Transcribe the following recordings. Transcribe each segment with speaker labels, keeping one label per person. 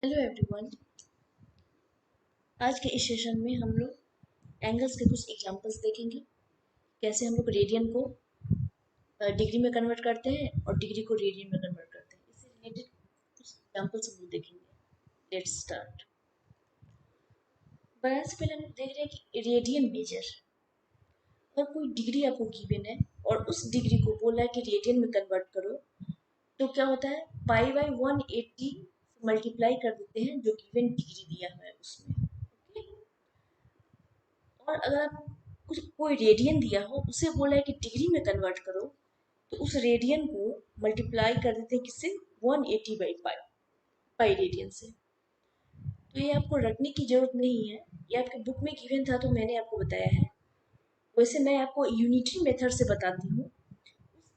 Speaker 1: Hello everyone. आज के इस सेशन में हम लोग एंगल्स के कुछ एग्जांपल्स देखेंगे। कैसे हम लोग रेडियन को डिग्री में कन्वर्ट करते हैं और डिग्री को रेडियन में कन्वर्ट करते हैं। इससे रिलेटेड कुछ एग्जांपल्स हम लोग देखेंगे। Let's start. बनाने से पहले हम लोग देख रहे हैं कि रेडियन मेजर और कोई डिग्री आपको गिवन है और उस डिग्री को बोला है कि रेडियन में कन्वर्ट करो, तो क्या होता है, पाई बाई 180 मल्टीप्लाई कर देते हैं जो गिवन डिग्री दिया हुआ है उसमें। ओके। और अगर आप कुछ कोई रेडियन दिया हो, उसे बोला है कि डिग्री में कन्वर्ट करो, तो उस रेडियन को मल्टीप्लाई कर देते हैं किससे, 180 बाई पाई, पाई रेडियन से। तो ये आपको रखने की जरूरत नहीं है, ये आपके बुक में गिवन था तो मैंने आपको बताया है। वैसे मैं आपको यूनिटरी मेथड से बताती हूँ।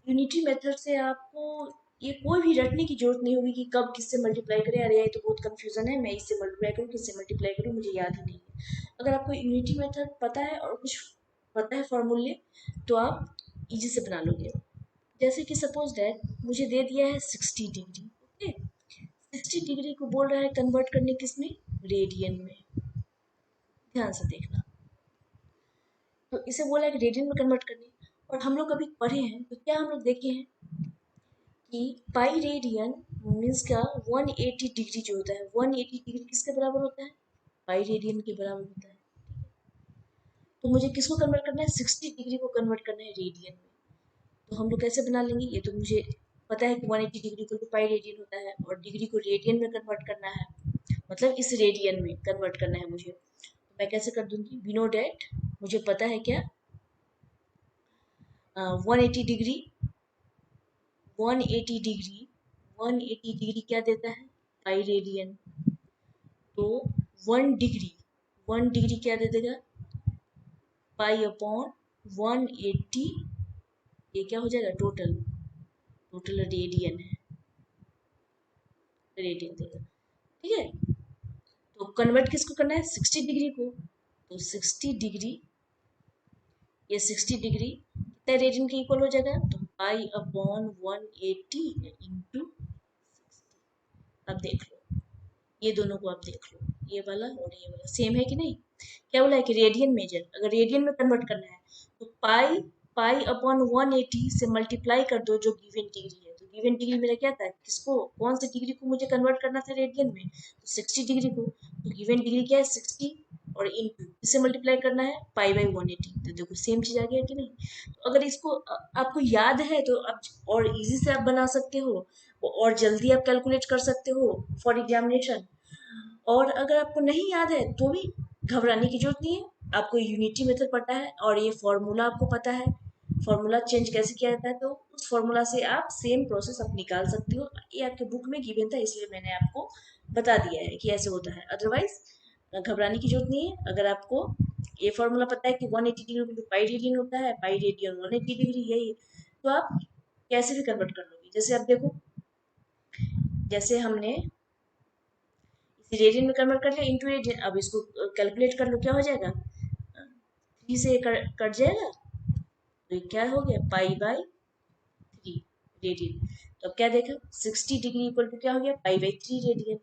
Speaker 1: यूनिटरी मेथड से आपको ये कोई भी रटने की जरूरत नहीं होगी कि कब किससे मल्टीप्लाई करें। अरे ये तो बहुत कंफ्यूजन है, मैं इससे मल्टीप्लाई करूँ किससे मल्टीप्लाई करूँ, मुझे याद ही नहीं है। अगर आपको यूनिटरी मेथड पता है और कुछ पता है फॉर्मूले, तो आप इजी से बना लोगे। जैसे कि सपोज दैट मुझे दे दिया है 60 डिग्री। ओके, 60 डिग्री को बोल रहा है कन्वर्ट करने किसमें, रेडियन में। ध्यान से देखना। तो इसे बोला है कि रेडियन में कन्वर्ट करने। और हम लोग अभी पढ़े हैं तो क्या हम लोग देखे हैं कि पाई रेडियन मीन्स क्या, 180 डिग्री जो होता है, 180 डिग्री किसके बराबर होता है, पाई रेडियन के बराबर होता है। तो मुझे किसको कन्वर्ट करना है, 60 डिग्री को कन्वर्ट करना है रेडियन में। तो हम लोग कैसे बना लेंगे, ये तो मुझे पता है कि 180 डिग्री को पाई रेडियन होता है और डिग्री को रेडियन में कन्वर्ट करना है, मतलब इस रेडियन में कन्वर्ट करना है मुझे। तो मैं कैसे कर दूंगी, वी नो डेट, मुझे पता है क्या, 180 डिग्री, 180 डिग्री, 180 डिग्री क्या देता है, पाई रेडियन। तो 1 डिग्री, 1 डिग्री क्या दे देगा, पाई अपॉन 180, ये क्या हो जाएगा, टोटल, टोटल रेडियन है, रेडियन देगा। ठीक है। तो कन्वर्ट किसको करना है, 60 डिग्री को। तो 60 डिग्री, ये 60 डिग्री कितना रेडियन के इक्वल हो जाएगा, तो पाई अपॉन 180 इंटू 60। अब देख लो, ये दोनों को आप देख लो, ये वाला और ये वाला सेम है कि नहीं। क्या बोला है कि रेडियन मेजर, अगर रेडियन में कन्वर्ट करना है तो पाई, पाई अपॉन 180 से मल्टीप्लाई कर दो जो गिवन डिग्री है। तो गिवन डिग्री मेरा क्या था, किसको, कौन सी डिग्री को मुझे कन्वर्ट करना था रेडियन में, तो 60 डिग्री को। तो गिवन डिग्री क्या है, 60, और इंटू इससे मल्टीप्लाई करना है पाई बाई 180। तो देखो सेम चीज आ गया कि नहीं। तो अगर इसको आपको याद है तो आप और इजी से आप बना सकते हो और जल्दी आप कैलकुलेट कर सकते हो फॉर एग्जामिनेशन। और अगर आपको नहीं याद है तो भी घबराने की जरूरत नहीं है, आपको यूनिटी मेथड पता है और ये फॉर्मूला आपको पता है, फॉर्मूला चेंज कैसे किया जाता है, तो उस फॉर्मूला से आप सेम प्रोसेस आप निकाल सकते हो। ये आपके बुक में गिवन था इसलिए मैंने आपको बता दिया है कि ऐसे होता है। अदरवाइज घबराने की जरूरत नहीं है। अगर आपको ये फॉर्मूला पता है कि 180 डिग्री पाई रेडियन होता है, पाई रेडियन 180 डिग्री, यही, तो आप कैसे भी कन्वर्ट कर लोगे। जैसे आप देखो, जैसे हमने रेडियन में कन्वर्ट कर लिया इंटू रेडियन, अब इसको कैलकुलेट कर लो, क्या हो जाएगा, 3 से कट जाएगा, तो ये क्या हो गया, पाई बाई 3 रेडियन। तो अब क्या देखा, 60 डिग्री इक्वल टू क्या हो गया, पाई बाई 3 रेडियन।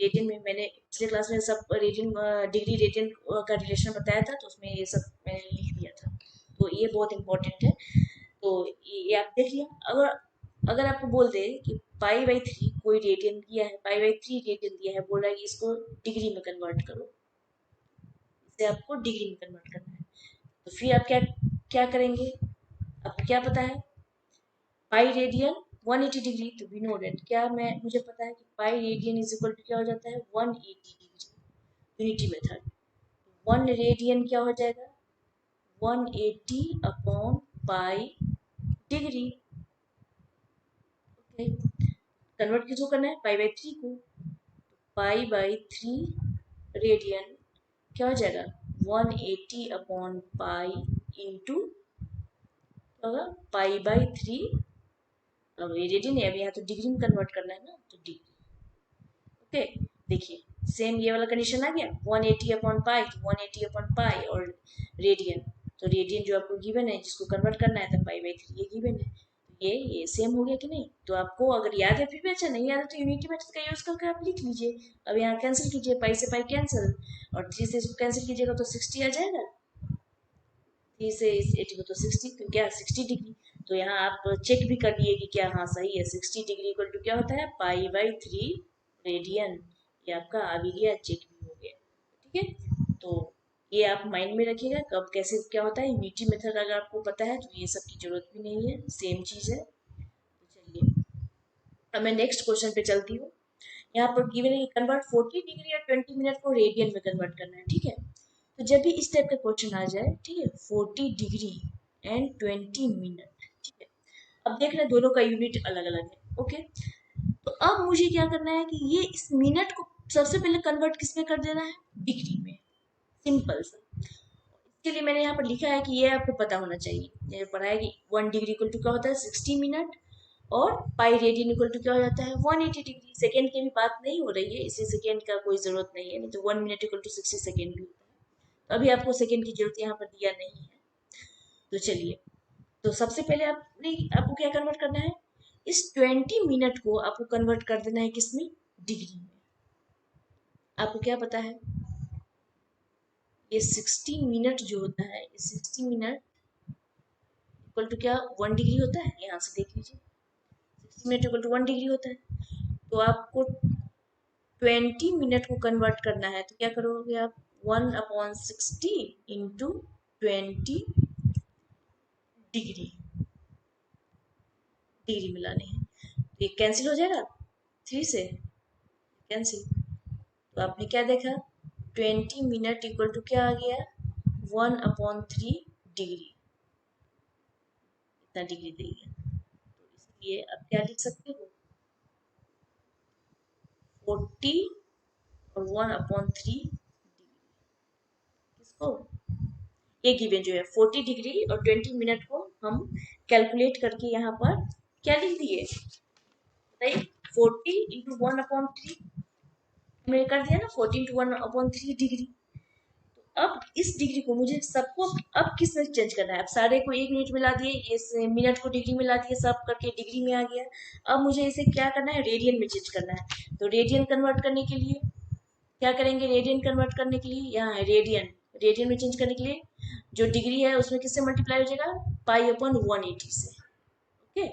Speaker 1: रेडियन में मैंने पिछले क्लास में सब रेडियन, डिग्री रेडियन का रिलेशन बताया था, तो उसमें ये सब मैंने लिख दिया था। तो ये बहुत इंपॉर्टेंट है। तो ये आप देख लिया। अगर अगर आपको बोल दे कि पाई बाई 3 कोई रेडियन दिया है, पाई बाई 3 रेडियन दिया है, बोल रहा है कि इसको डिग्री में कन्वर्ट करो, इसे आपको डिग्री में कन्वर्ट करना है, तो फिर आप क्या क्या करेंगे, आपको क्या पता है, पाई रेडियन 180 डिग्री, तो वी नो दैट क्या, मैं मुझे पता है कि pi radian is equal to क्या हो जाता है, 180 डिग्री। यूनिटी मेथड, 1 रेडियन क्या हो जाएगा, 180 upon pi degree. Okay, convert किसको करना है, पाई बाई 3 को। पाई बाई 3 रेडियन क्या हो जाएगा, 180 अपॉन पाई इंटू होगा पाई बाई 3। अब रेडियन है, अब यहाँ तो डिग्री में कन्वर्ट करना है ना, तो डिग्री। ओके, देखिए सेम ये वाला कंडीशन आ गया, 180 अपॉन पाई, 180 अपॉन पाई और रेडियन। तो रेडियन जो आपको गिवन है जिसको कन्वर्ट करना है, तो पाई बाई 3 ये गिवन है। ये सेम हो गया कि नहीं? तो आपको अगर याद है फिर भी अच्छा, नहीं याद है तो यूनिटी मेथड का यूज करके आप लिख लीजिए। अब यहाँ कैंसिल कीजिए, पाई से पाई कैंसिल, और 3 से इसको कैंसिल कीजिएगा तो 60 आ जाएगा। 3 से इस 80 को तो 60, तो क्या 60 डिग्री। तो यहाँ आप चेक भी कर लिए कि क्या हाँ सही है। 60 डिग्री इक्वल टू क्या होता है, पाई बाई 3 रेडियन। ये आपका आ भी गया, चेक भी हो गया। ठीक है, तो ये आप माइंड में रखिएगा कब कैसे क्या होता है। यूनिटी मेथड अगर आपको पता है तो ये सब की जरूरत भी नहीं है, सेम चीज है। तो चलिए अब मैं नेक्स्ट क्वेश्चन पे चलती हूँ। यहाँ पर गिवन है कन्वर्ट 40 डिग्री या 20 मिनट को रेडियन में कन्वर्ट करना है। ठीक है, तो जब भी इस टाइप का क्वेश्चन आ जाए, ठीक है, 40 डिग्री एंड 20 मिनट, ठीक है, अब देख रहे हैं दोनों का यूनिट अलग अलग है। ओके, तो अब मुझे क्या करना है कि ये इस मिनट को सबसे पहले कन्वर्ट किस में कर देना है, डिग्री में। सिंपल सा। इसके लिए मैंने यहाँ पर लिखा है कि ये आपको पता होना चाहिए। ये पढ़ा है कि 1 डिग्री इक्वल टू क्या होता है, 60 मिनट, और पाई रेडियन इक्वल टू क्या हो जाता है, 180 डिग्री। सेकेंड की भी बात नहीं हो रही है, इसी सेकेंड का कोई जरूरत नहीं है, नहीं तो 1 मिनट इक्वल टू 60 सेकेंड भी होता है। तो अभी आपको सेकेंड की जरूरत यहाँ पर दिया नहीं है। तो चलिए, तो सबसे पहले आपको क्या कन्वर्ट करना है, इस 20 मिनट को आपको कन्वर्ट कर देना है किसमें, डिग्री में। आपको क्या पता है, ये 60 मिनट जो होता है, ये 60 मिनट इक्वल टू क्या, 1 डिग्री होता है। यहाँ से देख लीजिए, 60 मिनट इक्वल टू 1 डिग्री होता है। तो आपको 20 मिनट को कन्वर्ट करना है, तो क्या करोगे आप, 1/60 इंटू 20 डिग्री, डिग्री मिलाने हैं। तो ये कैंसिल हो जाएगा 3 से, कैंसिल। तो आपने क्या देखा, 20 मिनट इक्वल टू क्या आ गया, 1/3 डिग्री, इतना डिग्री देगी। तो इसलिए आप क्या लिख सकते हो, 40 और 1/3 किसको, ये गिवन जो है 40 डिग्री और 20 मिनट को हम कैलकुलेट करके यहाँ पर क्या लिख दिए, बताइए, 40 इंटू 1/3 मैंने कर दिया ना, 40 इंटू 1/3 डिग्री। तो अब इस डिग्री को मुझे सबको अब किस में चेंज करना है, अब सारे को एक मिनट में ला दिए, इस मिनट को डिग्री में ला दिए, सब करके डिग्री में आ गया। अब मुझे इसे क्या करना है, रेडियन में चेंज करना है। तो रेडियन कन्वर्ट करने के लिए क्या करेंगे, रेडियन कन्वर्ट करने के लिए यहाँ है रेडियन, रेडियन में चेंज करने के लिए जो डिग्री है उसमें किससे मल्टीप्लाई हो जाएगा, पाई/180 से। ओके,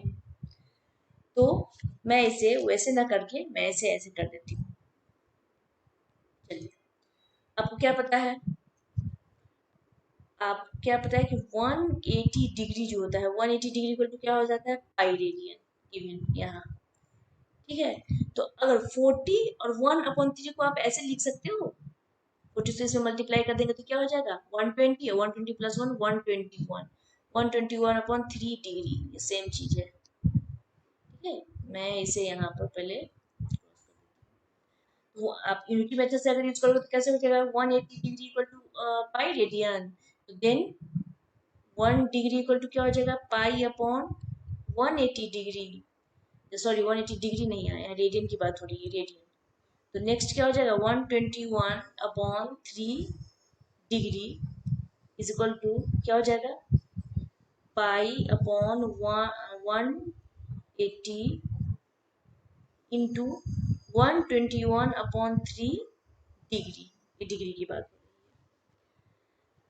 Speaker 1: तो मैं इसे वैसे ना करके मैं इसे ऐसे कर देती हूँ। चलिए, आपको क्या पता है, आप क्या पता है कि 180 डिग्री जो होता है, 180 डिग्री इक्वल टू क्या हो जाता है, पाई रेडियन, इवन यहाँ। ठीक है, तो अगर 40 और 1/3 को आप ऐसे लिख सकते हो, 40 से इसमें मल्टीप्लाई कर देंगे तो क्या हो जाएगा, 120, और 120 प्लस 1 121, 121/3 डिग्री, ये सेम चीज है। ठीक है, मैं इसे यहाँ पर पहले, तो आप यूनिटी मेथड से अगर यूज करोगे तो कैसे हो जाएगा, 180 degree equal to pi radian, तो देन 1 डिग्री इक्वल टू क्या हो जाएगा, पाई/180 डिग्री। सॉरी, 180 डिग्री नहीं आया, रेडियन की बात हो रही है, रेडियन। तो नेक्स्ट क्या हो जाएगा, 121/3 डिग्री इज इक्वल टू क्या हो जाएगा, पाई/180 इंटू 121/3 डिग्री, ये डिग्री की बात हो रही है।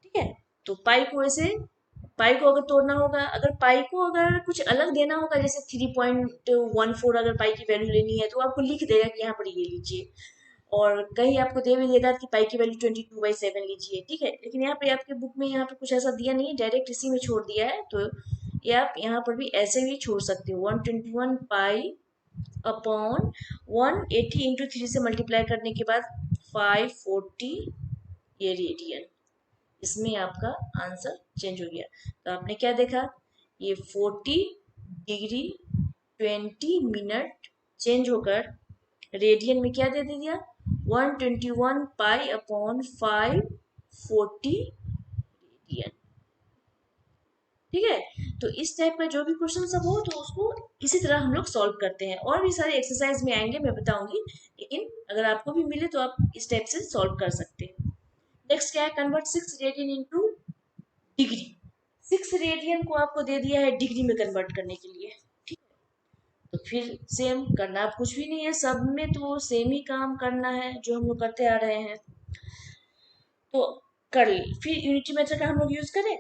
Speaker 1: ठीक है, तो पाई को ऐसे, पाई को अगर तोड़ना होगा, अगर पाई को अगर कुछ अलग देना होगा, जैसे 3.14 अगर पाई की वैल्यू लेनी है तो आपको लिख देगा कि यहाँ पर ये लीजिए, और कहीं आपको दे भी देगा कि पाई की वैल्यू 22/7 लीजिए। ठीक है, लेकिन यहाँ पे आपके बुक में यहाँ पे कुछ ऐसा दिया नहीं है, डायरेक्ट इसी में छोड़ दिया है। तो ये आप यहाँ पर भी ऐसे भी छोड़ सकते हो, 121 पाई/180 इंटू 3 से मल्टीप्लाई करने के बाद 540 ये रेडियन, इसमें आपका आंसर चेंज हो गया। तो आपने क्या देखा, ये 40 डिग्री 20 मिनट चेंज होकर रेडियन में क्या दे दिया, 121 पाई/540 रेडियन। ठीक है, तो इस टाइप का जो भी क्वेश्चन सब हो तो उसको इसी तरह हम लोग सॉल्व करते हैं। और भी सारे एक्सरसाइज में आएंगे, मैं बताऊंगी, लेकिन अगर आपको भी मिले तो आप इस टाइप से सॉल्व कर सकते हैं। नेक्स्ट क्या है, convert 6 radian into degree. 6 radian को आपको दे दिया है डिग्री में कन्वर्ट करने के लिए। तो फिर सेम करना अब कुछ भी नहीं है, सब में तो सेम ही काम करना है जो हम लोग करते आ रहे हैं। तो कर ली, फिर यूनिटी मेथड का हम लोग यूज करें।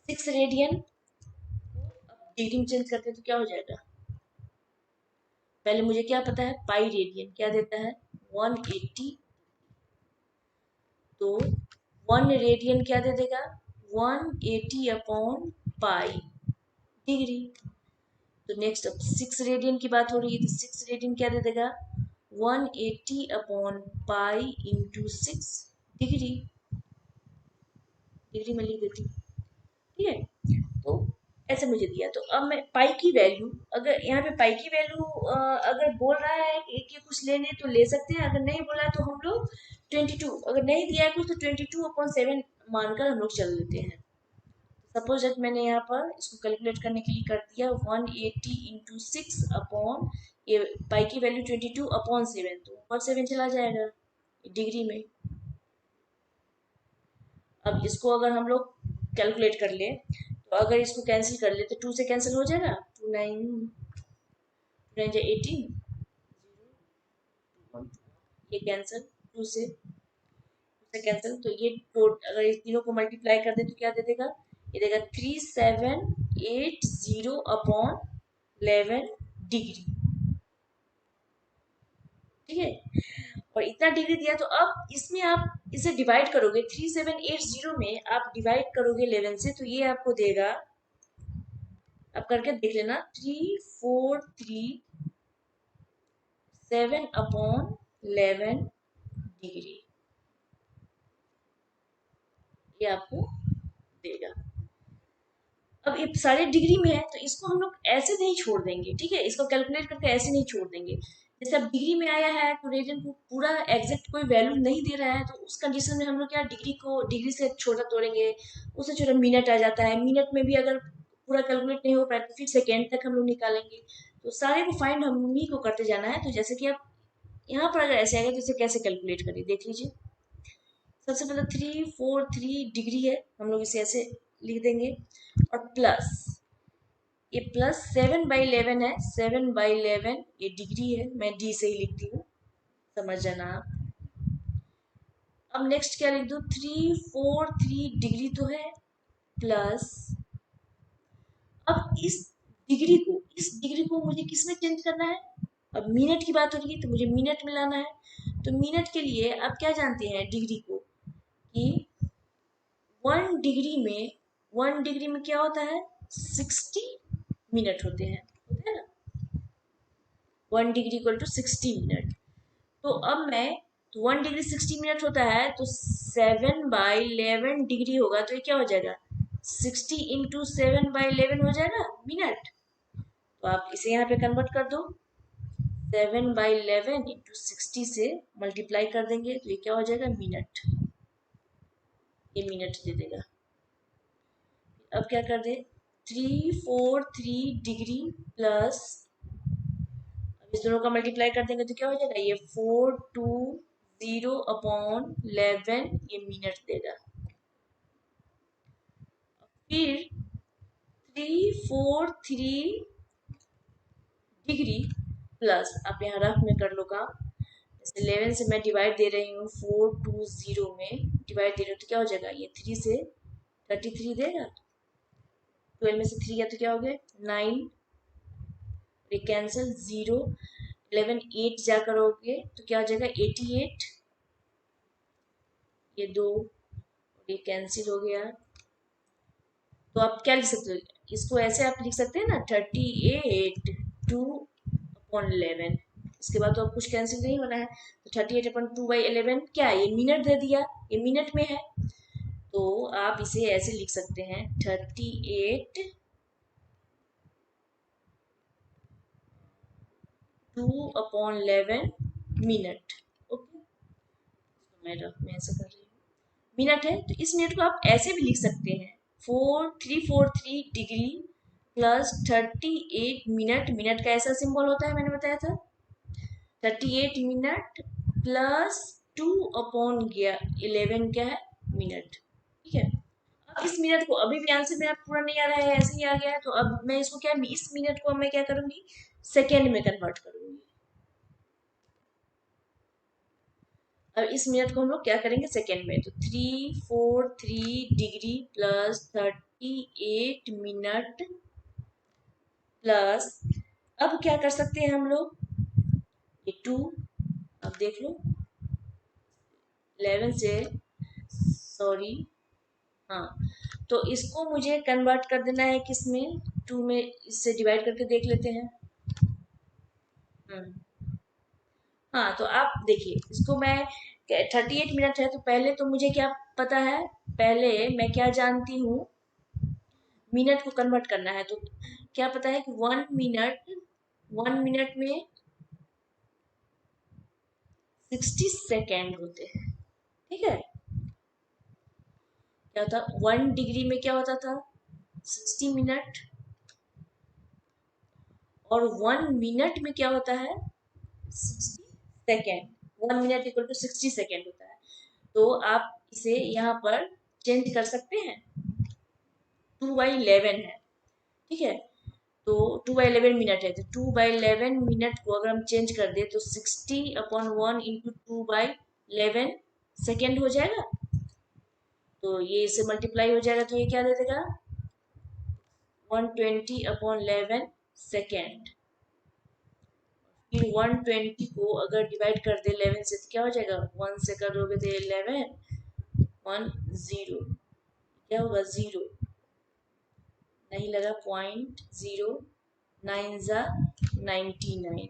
Speaker 1: 6 रेडियन डिग्री में चेंज करते हैं तो क्या हो जाएगा, पहले मुझे क्या पता है, पाई रेडियन क्या देता है 180, तो 1 रेडियन क्या दे देगा 180 अपॉन पाई डिग्री। तो नेक्स्ट अब 6 रेडियन की बात हो रही है, तो 6 रेडियन क्या दे देगा 180 upon pi into 6 degree, degree में लिख देती हूँ, ठीक है। तो ऐसे मुझे दिया, तो अब मैं पाई की वैल्यू, अगर यहाँ पे पाई की वैल्यू अगर बोल रहा है कि कुछ लेने तो ले सकते हैं, अगर नहीं बोला है तो हम लोग 22, अगर नहीं दिया है कुछ तो 22/7 मानकर हम लोग चल लेते हैं। सपोज दैट मैंने यहाँ पर इसको कैलकुलेट करने के लिए कर दिया 180 इंटू 6 अपॉन, ये पाई की वैल्यू 22/7, तो ऊपर 7 चला जाएगा डिग्री में। अब इसको अगर हम लोग कैलकुलेट कर ले, तो अगर इसको कैंसिल कर ले तो 2 से कैंसिल हो जाएगा, 2 9 9 जा 18, ये कैंसिल 2 से कैंसिल, तो ये अगर इस तीनों को मल्टीप्लाई कर दे तो क्या दे देगा, ये देगा 3780 अपॉन 11 डिग्री, ठीक है। और इतना डिग्री दिया, तो अब इसमें आप इसे डिवाइड करोगे, 3780 में आप डिवाइड करोगे 11 से, तो ये आपको देगा, अब करके देख लेना, 3437/11 डिग्री, ये आपको देगा। अब ये सारे डिग्री में है, तो इसको हम लोग ऐसे नहीं छोड़ देंगे, ठीक है, इसको कैलकुलेट करके ऐसे नहीं छोड़ देंगे। जैसे अब डिग्री में आया है तो रेडियन को पूरा एग्जैक्ट कोई वैल्यू नहीं दे रहा है, तो उस कंडीशन में हम लोग क्या डिग्री को डिग्री से छोटा तोड़ेंगे, उससे छोटा मिनट आ जाता है, मिनट में भी अगर पूरा कैलकुलेट नहीं हो पाए तो फिर सेकेंड तक हम लोग निकालेंगे। तो सारे को फाइंड हम ही को करते जाना है। तो जैसे कि आप यहाँ पर अगर ऐसे आएगा तो इसे कैसे कैलकुलेट करें देख लीजिए। सबसे पहले 343 डिग्री है, हम लोग इसे ऐसे लिख देंगे, और प्लस ये प्लस 7/11 है, 7/11 ये डिग्री है, मैं डी से ही लिखती हूँ, समझ जाना आप। अब नेक्स्ट क्या लिख दो, 343 डिग्री तो है, प्लस अब इस डिग्री को मुझे किस में चेंज करना है, अब मिनट की बात हो रही है तो मुझे मिनट में लाना है। तो मिनट के लिए आप क्या जानते हैं डिग्री को, कि 1 डिग्री में क्या होता है 60 मिनट होते हैं ना, 1 डिग्री इक्वल टू 60 मिनट। तो अब मैं, तो 1 डिग्री 60 मिनट होता है, तो 7/11 डिग्री होगा, तो ये क्या हो जाएगा 60 इंटू 7/11 हो जाएगा मिनट। तो आप इसे यहाँ पे कन्वर्ट कर दो, 7/11 इंटू 60 से मल्टीप्लाई कर देंगे तो ये क्या हो जाएगा मिनट, ये मिनट दे देगा। अब क्या कर दे, 343 डिग्री प्लस, इस दोनों का मल्टीप्लाई कर देंगे तो क्या हो जाएगा, ये 420/11 ये मिनट देगा। फिर 343 डिग्री प्लस, आप यहाँ रफ में कर लो काम, जैसे 11 से मैं डिवाइड दे रही हूँ, 420 में डिवाइड दे रही हूँ तो क्या हो जाएगा, ये 3 से 33 देगा, 12 में से 3 गया तो क्या हो गया 9, ये कैंसिल 0, 11 8 जा करोगे तो क्या हो जाएगा 88, ये 2, ये कैंसिल हो गया। तो आप क्या लिख सकते हो, इसको ऐसे आप लिख सकते हैं ना, 38 2/11, इसके बाद तो अब कुछ कैंसिल नहीं होना है, तो 38/2/11 क्या है, ये मिनट दे दिया, ये मिनट में है, तो आप इसे ऐसे लिख सकते हैं 38 2/11 मिनट। ओके, मैं रफ में ऐसा कर रही हूँ, मिनट है, तो इस मिनट को आप ऐसे भी लिख सकते हैं 343 डिग्री प्लस 38 मिनट, मिनट का ऐसा सिंबल होता है मैंने बताया था, 38 मिनट प्लस 2/11 क्या है मिनट, ठीक है। अब इस मिनट को, अभी भी आंसर मेरा पूरा नहीं आ रहा है, ऐसे ही आ गया है, तो अब मैं इसको क्या, इस मिनट को मैं क्या करूंगी सेकेंड में कन्वर्ट करूंगी। अब इस मिनट को हम लोग क्या करेंगे सेकेंड में, तो 343 डिग्री प्लस 38 मिनट प्लस, अब क्या कर सकते हैं हम लोग, ये 2, अब देख लो 11 से, सॉरी, हाँ, तो इसको मुझे कन्वर्ट कर देना है किस में, 2 में, इससे डिवाइड करके देख लेते हैं। हाँ, तो आप देखिए इसको मैं, 38 मिनट है तो पहले तो मुझे क्या पता है, पहले मैं क्या जानती हूँ, मिनट को कन्वर्ट करना है, तो क्या पता है कि 1 मिनट में 60 सेकेंड होते हैं, ठीक है। क्या होता, 1 डिग्री में क्या होता था, 60 मिनट, और 1 मिनट में क्या होता है, 60 second. 1 minute equal to 60 second होता है। तो आप इसे यहाँ पर चेंज कर सकते हैं, 2/11 है, ठीक है, तो 2/11 मिनट है, तो 2/11 मिनट को अगर हम चेंज कर दे तो 60/1 इंटू 2/11 सेकेंड हो जाएगा, तो ये इससे मल्टीप्लाई हो जाएगा, तो ये क्या दे देगा, 120/11 सेकेंड। फिर 120 को अगर डिवाइड कर दे 11 से तो क्या हो जाएगा, 1 से करोगे तो 11, 10, क्या होगा, 0 नहीं लगा, 0.09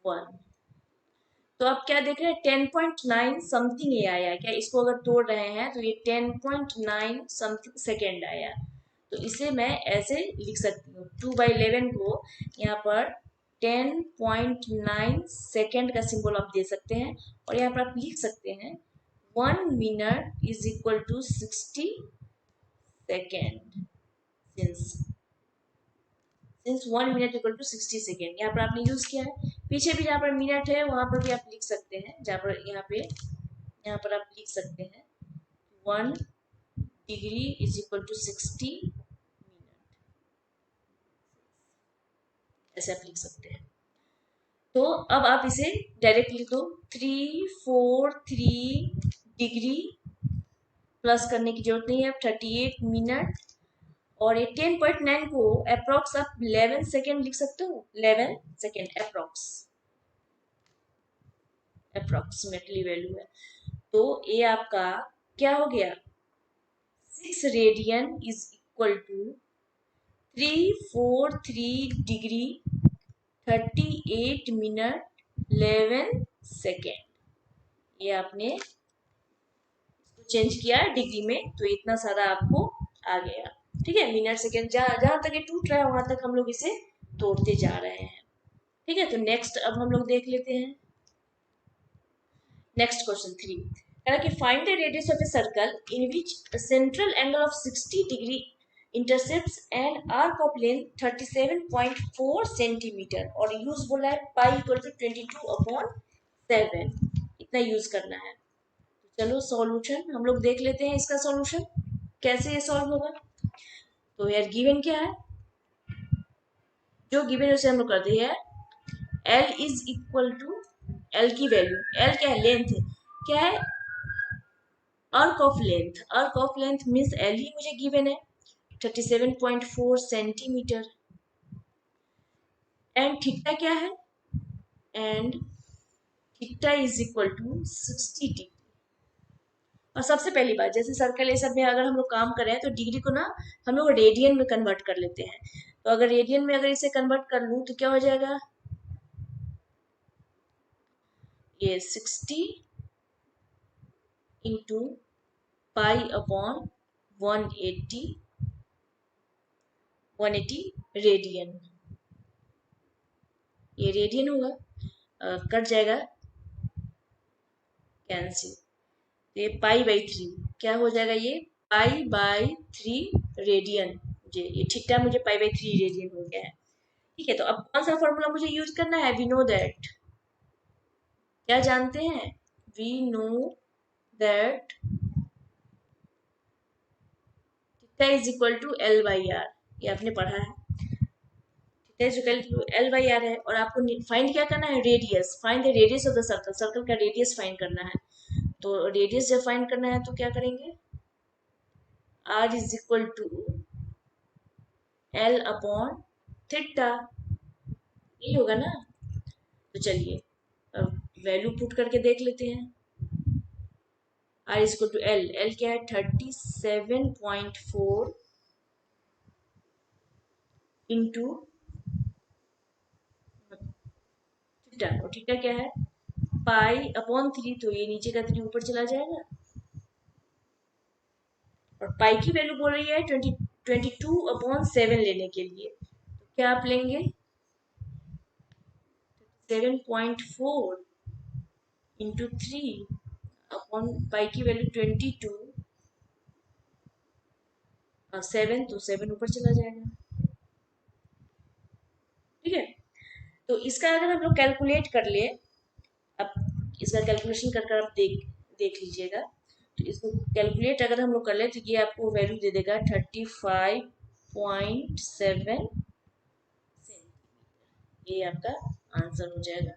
Speaker 1: 1। तो आप क्या देख रहे हैं, 10.9 समथिंग ये आया, क्या इसको अगर तोड़ रहे हैं तो ये 10.9 समथिंग सेकेंड आया। तो इसे मैं ऐसे लिख सकती हूँ, 2/11 को यहाँ पर 10.9 सेकेंड का सिंबल आप दे सकते हैं, और यहाँ पर आप लिख सकते हैं 1 minute is equal to 60 second, since 1 minute equal to 60 second, यहाँ पर आपने यूज किया है। पीछे भी जहाँ पर मिनट है वहां पर भी आप लिख सकते हैं, जहाँ पर यहाँ पर आप लिख सकते हैं 1 degree is equal to 60 minute, ऐसे आप लिख सकते हैं। तो अब आप इसे डायरेक्ट लिख दो, 343 डिग्री प्लस करने की जरूरत नहीं है, 38 मिनट, और ये 10.9 को अप्रोक्स आप 11 सेकेंड लिख सकते हो, 11 सेकेंड अप्रोक्सीमेटली वैल्यू है। तो ये आपका क्या हो गया, 6 radian is equal to 343 degree 38 minute 11 second. ये आपने इसको चेंज किया डिग्री में, तो इतना सारा आपको आ गया, ठीक है। मिनट सेकेंड, जहां तक ये टूट रहा है वहां तक हम लोग इसे तोड़ते जा रहे हैं, ठीक है। तो नेक्स्ट अब हम लोग देख लेते हैं नेक्स्ट क्वेश्चन 3, कह कि find the radius of a circle in which central angle of 60 degree intercepts and arc of length 37.4 centimetre, और यूज बोला है पाई इक्वल टू 22/7, इतना यूज करना है। तो चलो सॉल्यूशन हम लोग देख लेते हैं, इसका सॉल्यूशन कैसे ये सॉल्व होगा। तो यार गिवन क्या है, जो गिवन है उसे हम लोग करते हैं, L is equal to, L की वैल्यू, एल क्या है, लेंथ क्या है, arc of length means L ही मुझे गिवन है 37.4 सेंटीमीटर, एंड थीटा क्या है, and theta is equal to 60 degree. और सबसे पहली बात, जैसे सर्कल ये सब में अगर हम लोग काम करें तो डिग्री को ना हम लोग रेडियन में कन्वर्ट कर लेते हैं, तो अगर रेडियन में अगर इसे कन्वर्ट कर लूं तो क्या हो जाएगा, ये 60 इंटू पाई अपॉन 180 रेडियन, ये रेडियन होगा, कट जाएगा कैंसिल, ये पाई/3 क्या हो जाएगा, ये पाई/3 रेडियन, मुझे ये थीटा मुझे पाई/3 रेडियन हो गया है, ठीक है। तो अब कौन सा फॉर्मूला मुझे यूज करना है, वी नो दैट, क्या जानते हैं, we know that theta is equal to L/R, ये आपने पढ़ा है, जो एल बाई आर है, और आपको फाइंड क्या करना है, radius, find the radius of the circle, circle का रेडियस फाइंड करना है। तो रेडियस जब फाइंड करना है तो क्या करेंगे, R is equal to L upon theta, यही होगा ना। तो चलिए अब वैल्यू पुट करके देख लेते हैं। R is equal to L, L क्या है 37.4 इंटू थीटा, और थीटा क्या है पाई अपॉन 3, तो ये नीचे का 3 ऊपर चला जाएगा, और पाई की वैल्यू बोल रही है 22/7 लेने के लिए, तो क्या आप लेंगे 7.4 इंटू 3 अपॉन पाई की वैल्यू 22/7, तो 7 ऊपर चला जाएगा। ठीक है, तो इसका अगर हम लोग कैलकुलेट कर ले, अब इसका कैलकुलेशन कर कर आप देख लीजिएगा। तो इसको कैलकुलेट अगर हम लोग कर ले तो ये आपको वैल्यू दे देगा 35.7, ये आपका आंसर हो जाएगा।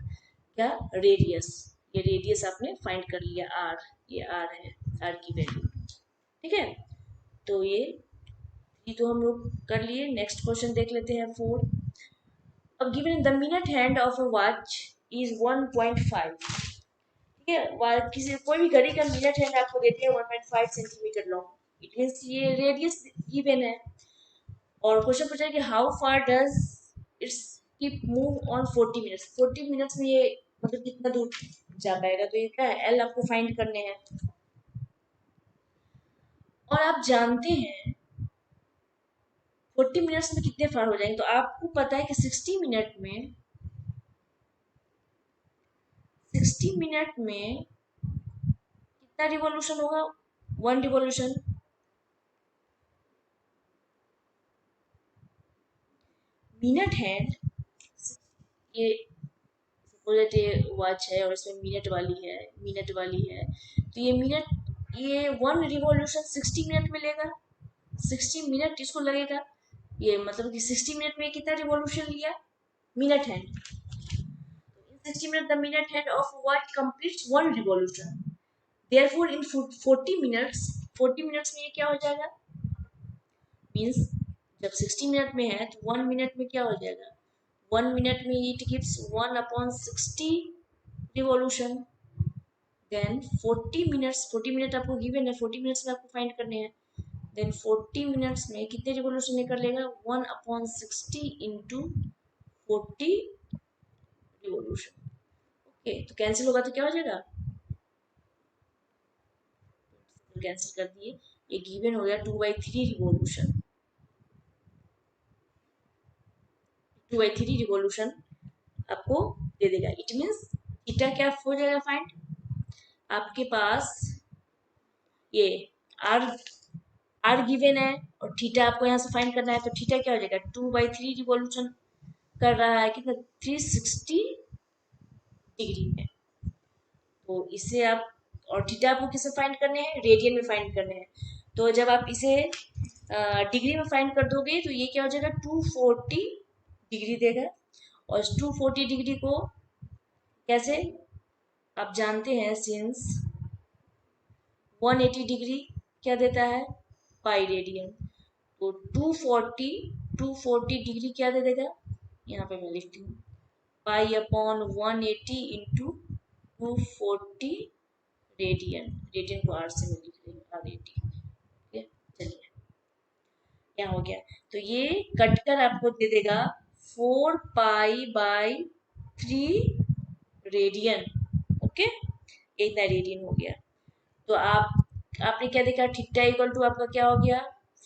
Speaker 1: क्या, रेडियस, ये रेडियस आपने फाइंड कर लिया आर, ये आर है, आर की वैल्यू। ठीक है, तो ये तो हम लोग कर लिए। नेक्स्ट क्वेश्चन देख लेते हैं 4। अब given the minute hand of a watch is 1.5, ठीक है, किसी कोई भी घड़ी का मिनट हैंड आपको देते हैं 1.5 सेंटीमीटर लॉन्ग, इट मीन्स ये रेडियस गिवन है, और क्वेश्चन पूछा है कि how far does it's keep move on 40 minutes, 40 minutes में ये मतलब कितना दूर जा पाएगा, तो ये क्या है एल आपको फाइंड करने हैं। और आप जानते हैं 40 मिनट्स में कितने फार हो जाएंगे, तो आपको पता है कि 60 मिनट में कितना रिवॉल्यूशन होगा, 1 रिवॉल्यूशन। मिनट हैंड, ये बुलेट वॉच है और इसमें मिनट वाली है, तो ये मिनट, ये 1 रिवॉल्यूशन 60 मिनट में लेगा, 60 मिनट इसको लगेगा, ये मतलब कि 60 मिनट में कितना रिवॉल्यूशन लिया, minute hand. In 60 minutes, the minute hand of what completes 1 revolution. Therefore, in 40 minutes में ये क्या हो जाएगा, मीन्स जब 60 मिनट में है तो 1 मिनट में क्या हो जाएगा, 1 मिनट में it gives 1/60 revolution. Then 40 minute आपको गिवन है, 40 मिनट्स में आपको फाइंड करने हैं, देन 40 मिनट्स में कितने रिवॉल्यूशन लेकर लेगा, 1/60 इंटू 40 रिवॉल्यूशन। ओके, तो कैंसिल होगा तो क्या हो जाएगा, कैंसिल कर दिए, ये गिवन हो गया 2/3 रिवॉल्यूशन, 2/3 रिवॉल्यूशन आपको दे देगा। इट मीन्स थीटा क्या हो जाएगा फाइंड, आपके पास ये आर आर गिवन है और थीटा आपको यहाँ से फाइंड करना है, तो थीटा क्या हो जाएगा 2/3 रिवॉल्यूशन कर रहा है कितना, 360 डिग्री में। तो इसे आप, और थीटा आपको किसे फाइंड करने हैं, रेडियन में फाइंड करने हैं, तो जब आप इसे डिग्री में फाइंड कर दोगे तो ये क्या हो जाएगा 240 डिग्री देगा, और 240 डिग्री को कैसे आप जानते हैं, सिंस 180 डिग्री क्या देता है, पाई रेडियन, तो 240 डिग्री क्या दे देगा, यहाँ पे मैं लिखती हूँ pi upon 180 into 240 radian, radian को आर से मैं लिख रही हूँ R80। ठीक है, चलिए क्या हो गया, तो ये कटकर आपको दे देगा 4π/3 रेडियन। ओके, इतना रेडियन हो गया, तो आपने क्या देखा, थीटा इक्वल टू आपका क्या हो गया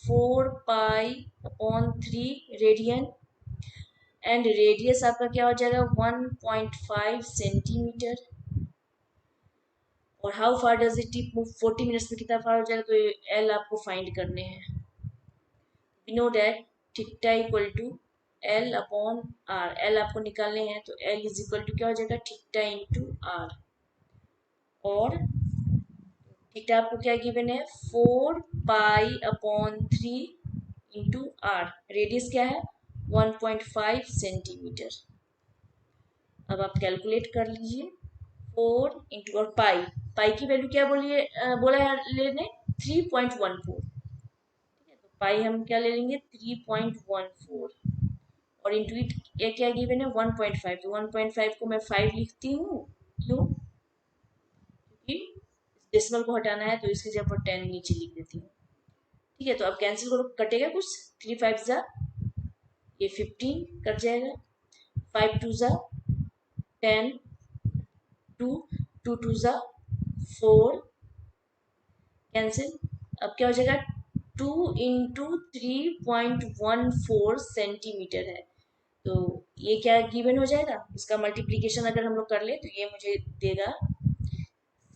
Speaker 1: 4π/3 रेडियन, एंड रेडियस आपका क्या हो जाएगा 1.5 सेंटीमीटर, और how far does it tip move 40 minutes में कितना फार हो जाएगा, तो एल आपको फाइंड करने हैं। We know that theta equal to L upon R, L आपको निकालने हैं, तो एल इज इक्वल टू क्या हो जाएगा थीटा इंटू आर, और थीटा आपको क्या गिवन है 4π/3 इंटू आर, रेडियस क्या है 1.5 सेंटीमीटर। अब आप कैलकुलेट कर लीजिए 4 इंटू और पाई, पाई की वैल्यू क्या बोला यार लेने 3.14। ठीक है, तो पाई हम क्या ले लेंगे 3.14 और इंटू इट ये क्या गिवन है 1.5, तो 1.5 को मैं 5 लिखती हूँ, क्यों, क्योंकि डेसिमल को हटाना है तो इसकी जगह पर 10 नीचे लिख देती हूँ। ठीक है, तो अब कैंसिल करो, कटेगा कुछ, 3 5 जा ये 15 कट जाएगा, 5 2 जा 10, 2 2 2 जा 4 कैंसिल। अब क्या हो जाएगा 2 इंटू 3.14 सेंटीमीटर है, तो ये क्या गिवन हो जाएगा, इसका मल्टीप्लीकेशन अगर हम लोग कर ले तो ये मुझे देगा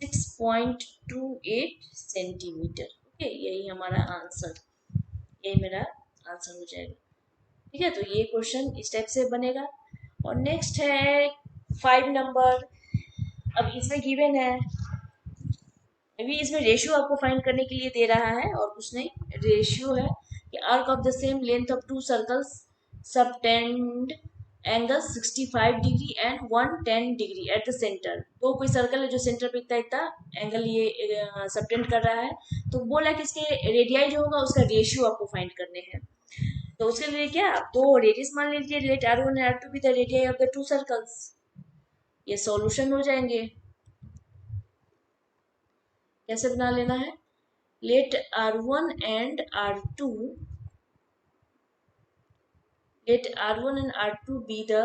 Speaker 1: 6.28 सेंटीमीटर। ओके, यही हमारा आंसर, यही मेरा आंसर हो जाएगा। ठीक है, तो ये क्वेश्चन इस टाइप से बनेगा। और नेक्स्ट है 5 नंबर। अब इसमें गिवन है, अभी इसमें रेशियो आपको फाइंड करने के लिए दे रहा है और कुछ नहीं, रेशियो है कि arc of the same length of to circles subtend angle 65 degree and 110 degree at the centre. तो कोई सर्कल है जो सेंटर पे इतना इतना एंगल ये सबटेंड कर रहा है, तो बोला कि इसके रेडियाई जो होगा उसका रेशियो आपको फाइंड करने हैं। तो उसके लिए क्या, दो रेडियस मान लीजिए, let R1 and R2 be the radii of the two circles. ये सॉल्यूशन हो जाएंगे। कैसे बना लेना है, let R1 and R2 let R1 and R2 be the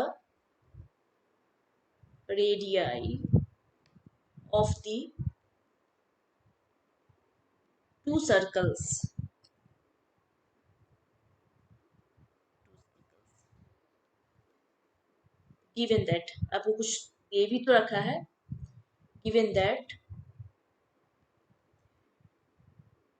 Speaker 1: radii of the two circles। given that, आपको कुछ ये भी तो रखा है, given that,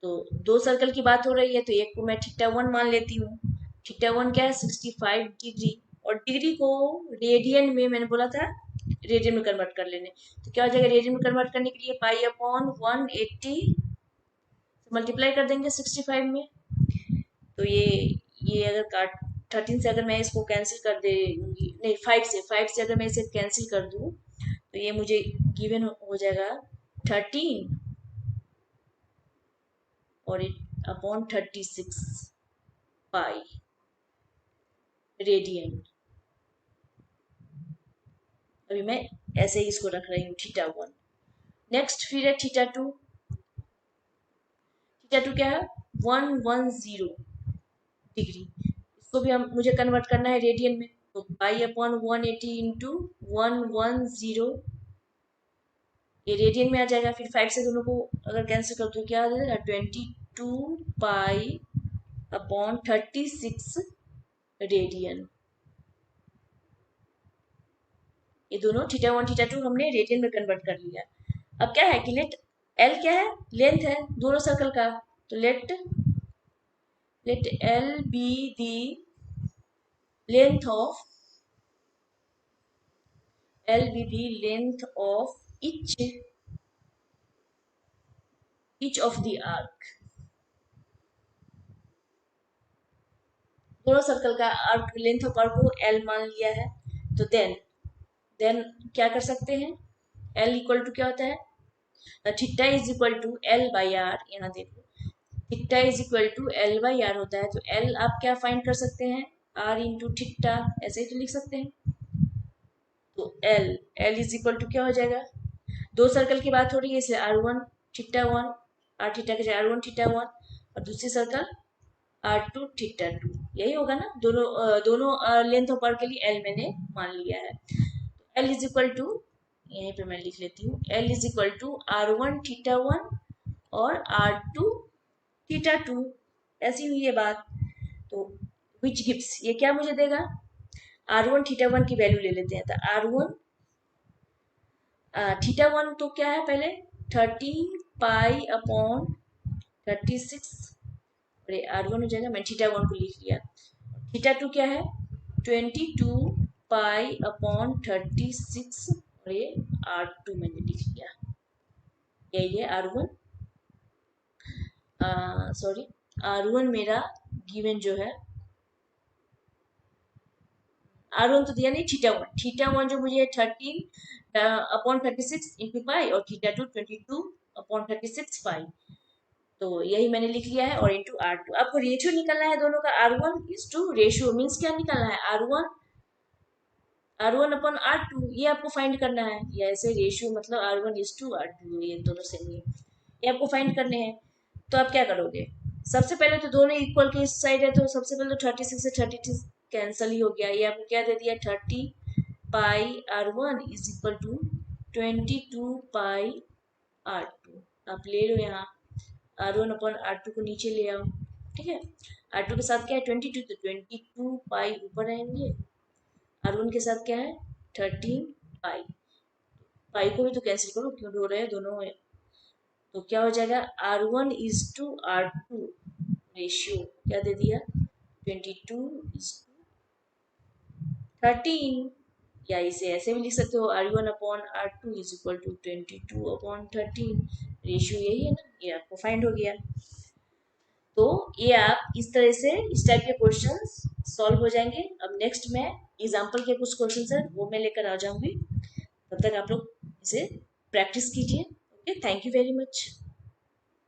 Speaker 1: तो दो सर्कल की बात हो रही है तो एक को मैं θ1 मान लेती हूँ। θ1 क्या है 65 डिग्री, और डिग्री को रेडियन में मैंने बोला था रेडियन में कन्वर्ट कर लेने, तो क्या हो जाएगा रेडियन में कन्वर्ट करने के लिए पाई अपॉन 180 मल्टीप्लाई कर देंगे 65 में। तो ये अगर काट 13 से अगर मैं इसको कैंसिल कर दूंगी, नहीं 5 से अगर मैं इसे कैंसिल कर दूं तो ये मुझे गिवन हो जाएगा 13 और अपॉन 36 पाई रेडियन। अभी मैं ऐसे ही इसको रख रही हूँ θ1। नेक्स्ट फिर है θ2। θ2 क्या है 110 डिग्री, इसको भी हम मुझे कन्वर्ट करना है रेडियन में, तो पाई अपॉन 180 इंटू 110 ये रेडियन में आ जाएगा। फिर 5 से दोनों को अगर कैंसिल कर दो क्या आ जाएगा 22 पाई अपॉन 36 रेडियन। ये दोनों θ1 θ2 हमने रेडियन में कन्वर्ट कर लिया। अब क्या है कि लेट एल क्या है, लेंथ है दोनों सर्कल का, तो let L be the length of each of the arc। दोनों सर्कल का आर्क लेंथ ऑफ आर्क को एल मान लिया है, तो देन क्या कर सकते हैं, एल इक्वल टू क्या होता है theta is equal to L by R. यहाँ देखो theta is equal to L by R होता है, तो एल आप क्या फाइंड कर सकते हैं आर इंटू थीटा, ऐसे ही तो लिख सकते हैं। तो एल इज इक्वल टू क्या हो जाएगा, दो सर्कल की बात हो रही है इसलिए R1 θ1, आर थीटा के R1 θ1 और दूसरी सर्कल R2 θ2, यही होगा ना, दोनों लेंथ ऑफ आर्क के लिए एल मैंने मान लिया है। तो एल इज इक्वल टू, यहीं पे मैं लिख लेती हूँ, L is equal to R1 θ1 और R2 θ2, ऐसी हुई है बात। तो विच गिव्स, ये क्या मुझे देगा, R1 θ1 की वैल्यू ले लेते हैं, तो R1 θ1 तो क्या है पहले 13 पाई अपॉन 36, अरे R1 हो जाएगा, मैं θ1 को लिख लिया। θ2 क्या है 22 पाई अपॉन 36 और ये R2 मैंने लिख लिया, यही है R1, सॉरी R1 मेरा गिवन जो है R1 तो दिया नहीं, थीटा वन जो मुझे 13/36 इंटू पाई और थीटा2 22/36 पाई। तो यही मैंने लिख लिया है और इंटू R2। आपको रेशियो निकालना है दोनों का, R1:2 रेशियो मीन्स क्या निकालना है, R1/R2 ये आपको फाइंड करना है। या ऐसे रेशियो मतलब R1:R2, ये दोनों सेम ही है, ये आपको फाइंड करने हैं। तो आप क्या करोगे, सबसे पहले तो दोनों इक्वल के इस साइड है, तो सबसे पहले तो 36 से 36 कैंसिल ही हो गया। ये आपको क्या दे दिया, 30πR1=22πR2। आप ले लो यहाँ, R1/R2 को नीचे ले आओ, ठीक है। R2 के साथ क्या है 22, तो 22π ऊपर आएंगे, R1 के साथ क्या है 13π, पाई को भी तो कैंसिल करो, क्यों ढो रहे हैं दोनों है। तो क्या हो जाएगा, R1:R2 रेशियो क्या दे दिया, 22:13। या इसे ऐसे भी लिख सकते हो, R1/R2=22/13। रेशियो यही है ना, ये आपको फाइंड हो गया। तो ये आप इस तरह से इस टाइप के क्वेश्चंस सॉल्व हो जाएंगे। अब नेक्स्ट मैं एग्जाम्पल के कुछ क्वेश्चन है वो मैं लेकर आ जाऊंगी, तब तक आप लोग इसे प्रैक्टिस कीजिए। Okay, thank you very much.